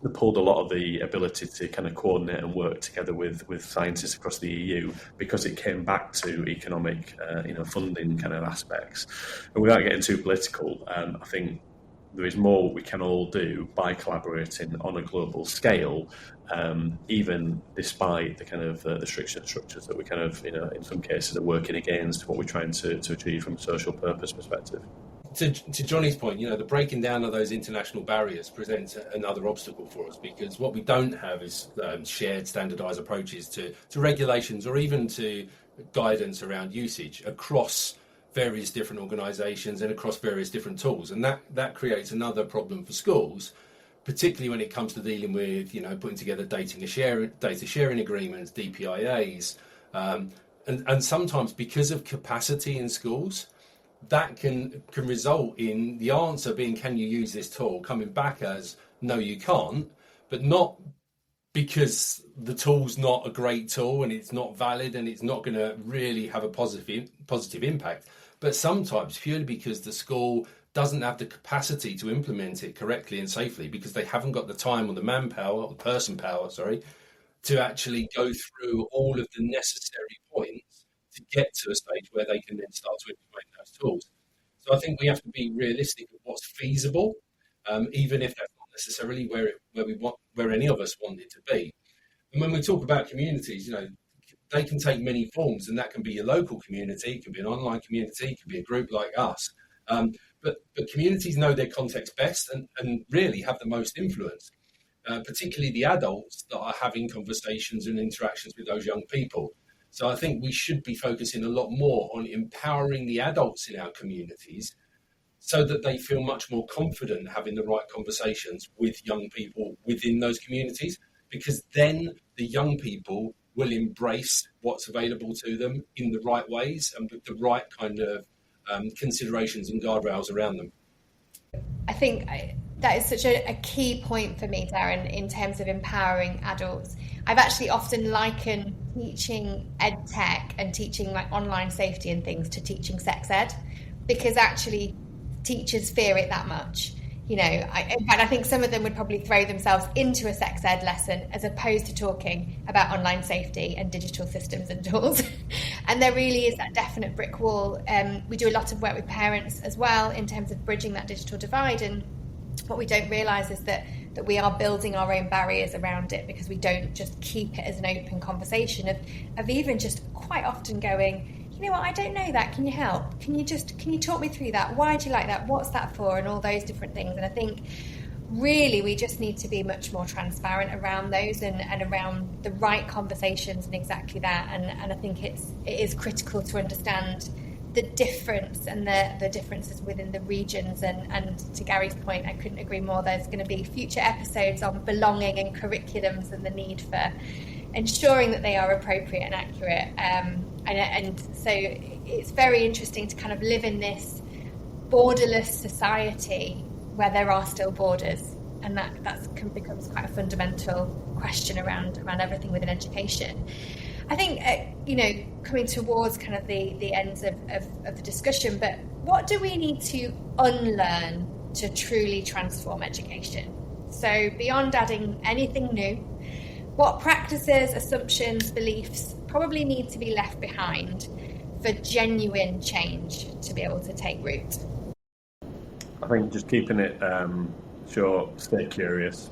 they pulled a lot of the ability to kind of coordinate and work together with scientists across the EU, because it came back to economic funding kind of aspects. And without getting too political, I think there is more we can all do by collaborating on a global scale, even despite the kind of the structures that we kind of, in some cases are working against what we're trying to achieve from a social purpose perspective. To Jonny's point, the breaking down of those international barriers presents another obstacle for us, because what we don't have is shared standardised approaches to regulations, or even to guidance around usage across various different organisations and across various different tools. And that creates another problem for schools, particularly when it comes to dealing with, putting together data sharing agreements, DPIAs, and sometimes because of capacity in schools, that can result in the answer being, can you use this tool, coming back as, no, you can't, but not because the tool's not a great tool and it's not valid and it's not going to really have a positive impact, but sometimes purely because the school doesn't have the capacity to implement it correctly and safely, because they haven't got the time or the manpower, or the person power, to actually go through all of the necessary points to get to a stage where they can then start to implement those tools. So I think we have to be realistic of what's feasible, even if that's not necessarily where any of us want it to be. And when we talk about communities, they can take many forms, and that can be your local community, it can be an online community, it can be a group like us. But communities know their context best and really have the most influence, particularly the adults that are having conversations and interactions with those young people. So I think we should be focusing a lot more on empowering the adults in our communities so that they feel much more confident having the right conversations with young people within those communities, because then the young people will embrace what's available to them in the right ways and with the right kind of considerations and guardrails around them. I think that is such a key point for me, Daren, in terms of empowering adults. I've actually often likened teaching EdTech and teaching like online safety and things to teaching sex ed, because actually teachers fear it that much. In fact, I think some of them would probably throw themselves into a sex ed lesson as opposed to talking about online safety and digital systems and tools. And there really is that definite brick wall. We do a lot of work with parents as well in terms of bridging that digital divide. And what we don't realise is that we are building our own barriers around it, because we don't just keep it as an open conversation of even just quite often going, you know what, I don't know that, can you help? Can you talk me through that? Why do you like that? What's that for? And all those different things. And I think really we just need to be much more transparent around those and around the right conversations and exactly that. And I think it is critical to understand the difference and the differences within the regions. And to Gary's point, I couldn't agree more. There's going to be future episodes on belonging and curriculums and the need for ensuring that they are appropriate and accurate. And so it's very interesting to kind of live in this borderless society where there are still borders, and that becomes quite a fundamental question around everything within education. I think, coming towards kind of the ends of the discussion, but what do we need to unlearn to truly transform education? So beyond adding anything new, what practices, assumptions, beliefs probably need to be left behind for genuine change to be able to take root? I think just keeping it short, stay curious.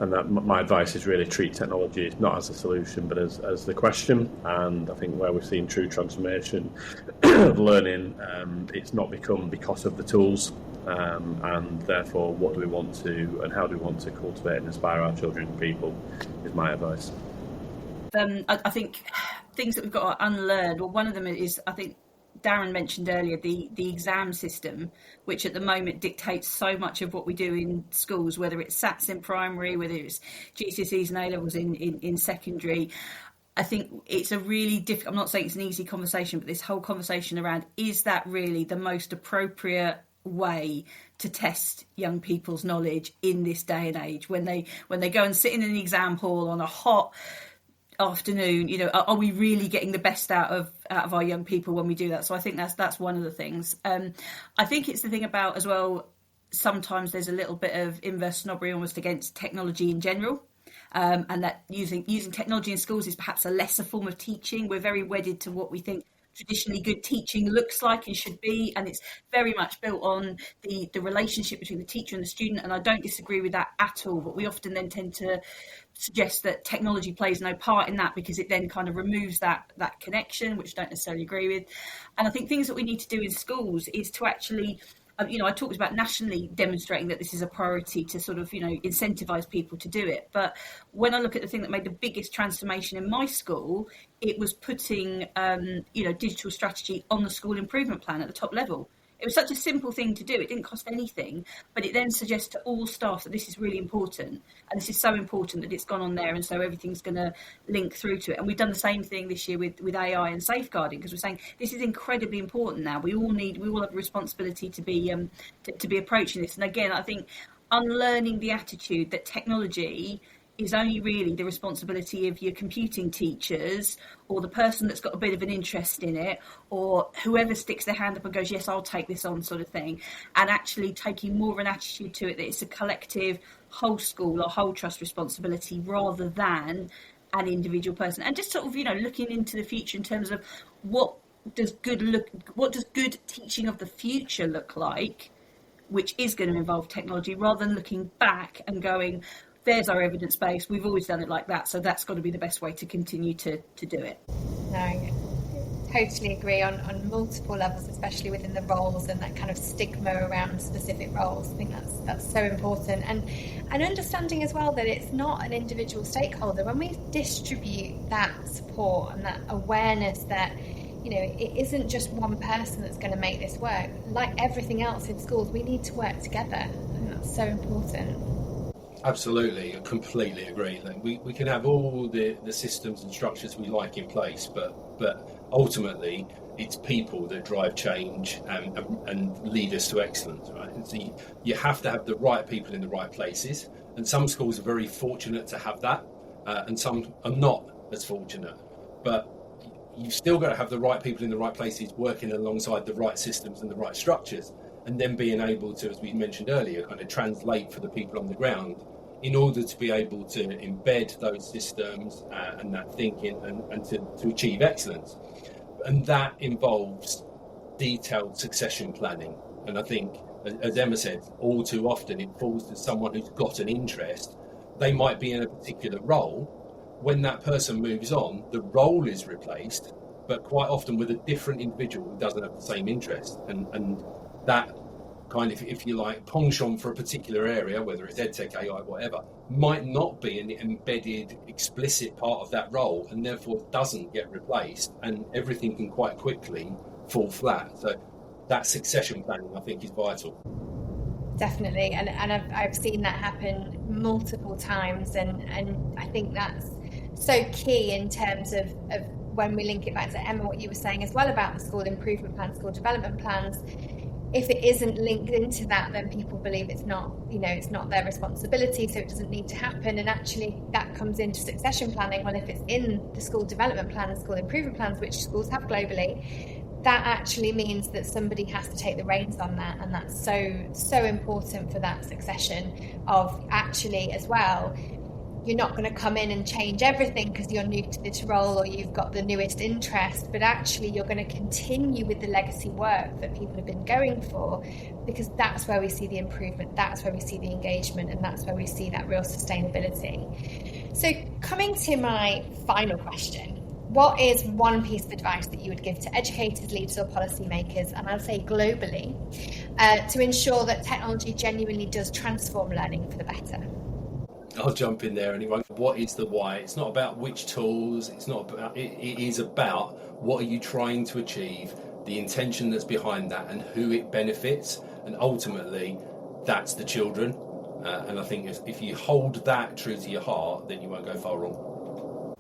And that my advice is really treat technology not as a solution, but as the question. And I think where we've seen true transformation of learning, it's not become because of the tools. And therefore, what do we want to and how do we want to cultivate and inspire our children and people is my advice. I think things that we've got to unlearn, well, one of them is, I think, Daren mentioned earlier, the exam system, which at the moment dictates so much of what we do in schools, whether it's SATs in primary, whether it's GCSEs and A-levels in secondary. I think it's a really difficult, I'm not saying it's an easy conversation, but this whole conversation around, is that really the most appropriate way to test young people's knowledge in this day and age, when they go and sit in an exam hall on a hot afternoon? Are we really getting the best out of our young people when we do that? So I think that's one of the things. I think it's the thing about as well, sometimes there's a little bit of inverse snobbery almost against technology in general, and that using technology in schools is perhaps a lesser form of teaching. We're very wedded to what we think traditionally good teaching looks like and should be, and it's very much built on the relationship between the teacher and the student, and I don't disagree with that at all, but we often then tend to suggest that technology plays no part in that because it then kind of removes that connection, which I don't necessarily agree with. And I think things that we need to do in schools is to actually, I talked about nationally demonstrating that this is a priority to sort of, incentivise people to do it. But when I look at the thing that made the biggest transformation in my school, it was putting, digital strategy on the school improvement plan at the top level. It was such a simple thing to do. It didn't cost anything, but it then suggests to all staff that this is really important. And this is so important that it's gone on there. And so everything's going to link through to it. And we've done the same thing this year with AI and safeguarding, because we're saying this is incredibly important now. We all have a responsibility to be approaching this. And again, I think unlearning the attitude that technology is only really the responsibility of your computing teachers or the person that's got a bit of an interest in it, or whoever sticks their hand up and goes, yes, I'll take this on, sort of thing, and actually taking more of an attitude to it that it's a collective whole school or whole trust responsibility rather than an individual person. And just sort of, looking into the future in terms of what does good teaching of the future look like, which is going to involve technology, rather than looking back and going, there's our evidence base, we've always done it like that, so that's got to be the best way to continue to do it. No, I totally agree on multiple levels, especially within the roles and that kind of stigma around specific roles. I think that's so important, and understanding as well that it's not an individual stakeholder. When we distribute that support and that awareness that it isn't just one person that's going to make this work, like everything else in schools, we need to work together, and that's so important. Absolutely, I completely agree. Like we can have all the systems and structures we like in place, but ultimately it's people that drive change and lead us to excellence, right? And so you have to have the right people in the right places, and some schools are very fortunate to have that, and some are not as fortunate. But you've still got to have the right people in the right places working alongside the right systems and the right structures, and then being able to, as we mentioned earlier, kind of translate for the people on the ground in order to be able to embed those systems and that thinking and to achieve excellence. And that involves detailed succession planning. And I think, as Emma said, all too often it falls to someone who's got an interest. They might be in a particular role. When that person moves on, the role is replaced, but quite often with a different individual who doesn't have the same interest. And that kind of, if you like, penchant for a particular area, whether it's EdTech, AI, whatever, might not be an embedded, explicit part of that role, and therefore doesn't get replaced, and everything can quite quickly fall flat. So that succession planning, I think, is vital. Definitely, and I've seen that happen multiple times, and I think that's so key in terms of when we link it back to Emma, what you were saying as well about the school improvement plans, school development plans. If it isn't linked into that, then people believe it's not, it's not their responsibility, so it doesn't need to happen. And actually that comes into succession planning. Well, if it's in the school development plans, school improvement plans, which schools have globally, that actually means that somebody has to take the reins on that. And that's so important for that succession of actually as well. You're not going to come in and change everything because you're new to this role or you've got the newest interest, but actually you're going to continue with the legacy work that people have been going for, because that's where we see the improvement, that's where we see the engagement, and that's where we see that real sustainability. So coming to my final question, what is one piece of advice that you would give to educators, leaders or policymakers, and I'll say globally, to ensure that technology genuinely does transform learning for the better? I'll jump in there anyway. What is the why? It's not about which tools. It's not about. It is about what are you trying to achieve, the intention that's behind that, and who it benefits. And ultimately, that's the children. And I think if you hold that true to your heart, then you won't go far wrong.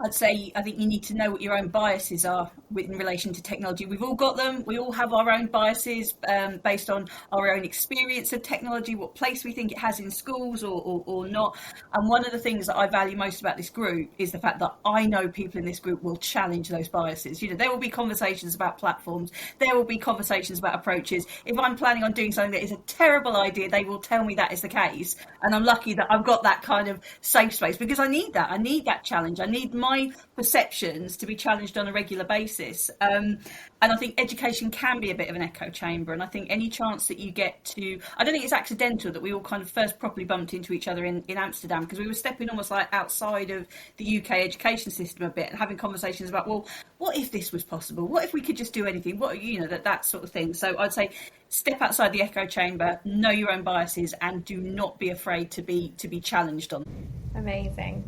I'd say I think you need to know what your own biases are in relation to technology. We've all got them. We all have our own biases based on our own experience of technology, what place we think it has in schools or not. And one of the things that I value most about this group is the fact that I know people in this group will challenge those biases. There will be conversations about platforms. There will be conversations about approaches. If I'm planning on doing something that is a terrible idea, they will tell me that is the case. And I'm lucky that I've got that kind of safe space, because I need that. I need that challenge. I need my perceptions to be challenged on a regular basis. And I think education can be a bit of an echo chamber. And I think any chance that you get to, I don't think it's accidental that we all kind of first properly bumped into each other in Amsterdam, because we were stepping almost like outside of the UK education system a bit and having conversations about, well, what if this was possible? What if we could just do anything? What, that sort of thing. So I'd say step outside the echo chamber, know your own biases, and do not be afraid to be challenged on. Amazing.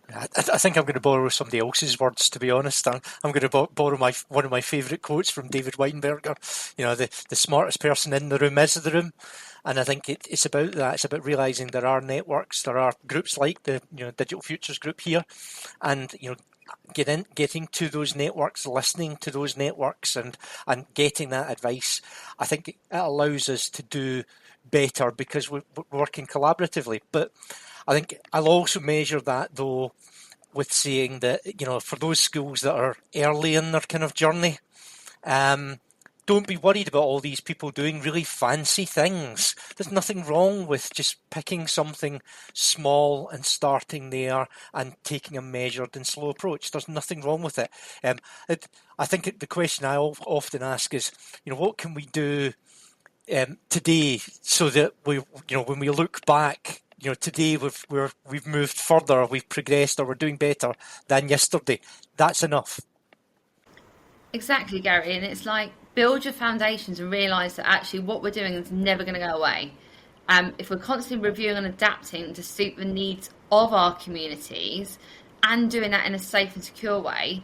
I think I'm going to borrow somebody else's words, to be honest. I'm going to borrow one of my favourite quotes from David Weinberger. The smartest person in the room is the room. And I think it's about that. It's about realising there are networks, there are groups like the Digital Futures group here, and getting to those networks, listening to those networks, and getting that advice. I think it allows us to do better because we're working collaboratively. But I think I'll also measure that, though, with saying that, for those schools that are early in their kind of journey, don't be worried about all these people doing really fancy things. There's nothing wrong with just picking something small and starting there and taking a measured and slow approach. There's nothing wrong with it. I think the question I often ask is, what can we do today so that when we look back, today we've moved further, we've progressed, or we're doing better than yesterday. That's enough. Exactly, Gary. And it's like, build your foundations and realise that actually what we're doing is never going to go away. If we're constantly reviewing and adapting to suit the needs of our communities and doing that in a safe and secure way,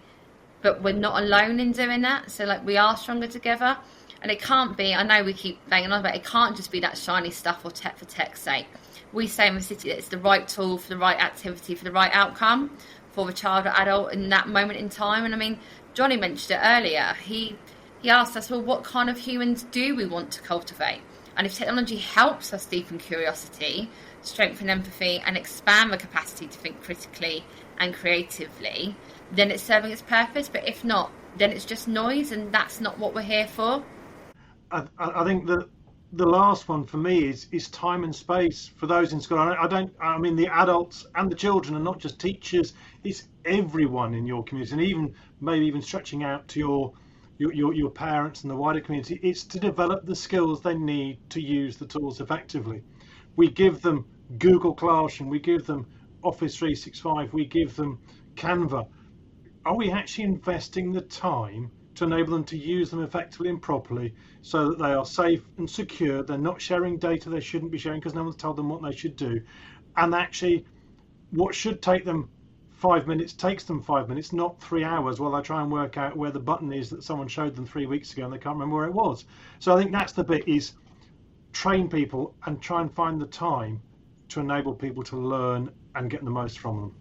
but we're not alone in doing that. So we are stronger together. And it can't be, I know we keep banging on about it can't just be that shiny stuff or tech for tech's sake. We say in the city that it's the right tool for the right activity, for the right outcome for the child or adult in that moment in time. And I mean, Jonny mentioned it earlier. He asked us, well, what kind of humans do we want to cultivate? And if technology helps us deepen curiosity, strengthen empathy, and expand the capacity to think critically and creatively, then it's serving its purpose. But if not, then it's just noise, and that's not what we're here for. I think that the last one for me is time and space for those in school. I mean the adults and the children, and not just teachers. It's everyone in your community, and maybe stretching out to your parents and the wider community. It's to develop the skills they need to use the tools effectively. We give them Google Classroom, we give them Office 365, we give them Canva. are we actually investing the time to enable them to use them effectively and properly so that they are safe and secure? They're not sharing data they shouldn't be sharing because no one's told them what they should do. And actually, what should take them 5 minutes takes them 5 minutes, not 3 hours, while they try and work out where the button is that someone showed them 3 weeks ago and they can't remember where it was. So I think that's the bit, is train people and try and find the time to enable people to learn and get the most from them.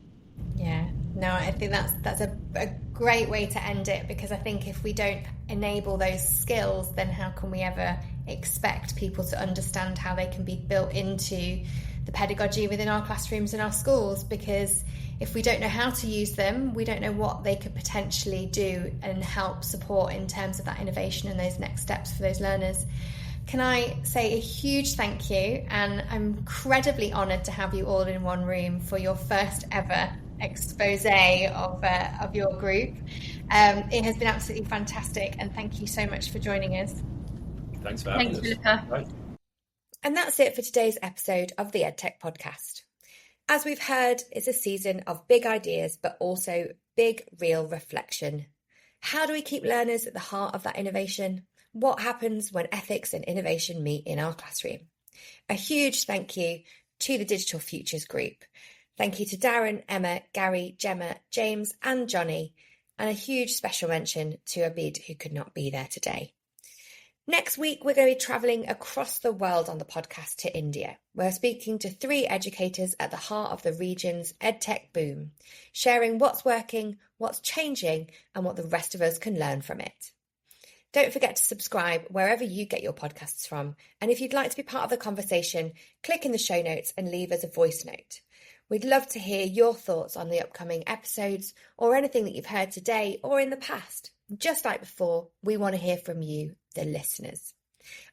Yeah, no, I think that's a great way to end it, because I think if we don't enable those skills, then how can we ever expect people to understand how they can be built into the pedagogy within our classrooms and our schools? Because if we don't know how to use them, we don't know what they could potentially do and help support in terms of that innovation and those next steps for those learners. Can I say a huge thank you, and I'm incredibly honoured to have you all in one room for your first ever expose of your group. It has been absolutely fantastic, and thank you so much for joining us. Thanks for having us. Philippa. Right. And that's it for today's episode of the EdTech podcast. As we've heard, it's a season of big ideas, but also big, real reflection. How do we keep learners at the heart of that innovation? What happens when ethics and innovation meet in our classroom? A huge thank you to the Digital Futures Group. Thank you to Daren, Emma, Gary, Gemma, James and Jonny. And a huge special mention to Abid, who could not be there today. Next week, we're going to be travelling across the world on the podcast to India. We're speaking to 3 educators at the heart of the region's EdTech boom, sharing what's working, what's changing, and what the rest of us can learn from it. Don't forget to subscribe wherever you get your podcasts from. And if you'd like to be part of the conversation, click in the show notes and leave us a voice note. We'd love to hear your thoughts on the upcoming episodes or anything that you've heard today or in the past. Just like before, we want to hear from you, the listeners.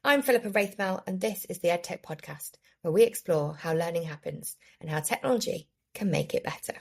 I'm Philippa Wraithmell, and this is the EdTech podcast, where we explore how learning happens and how technology can make it better.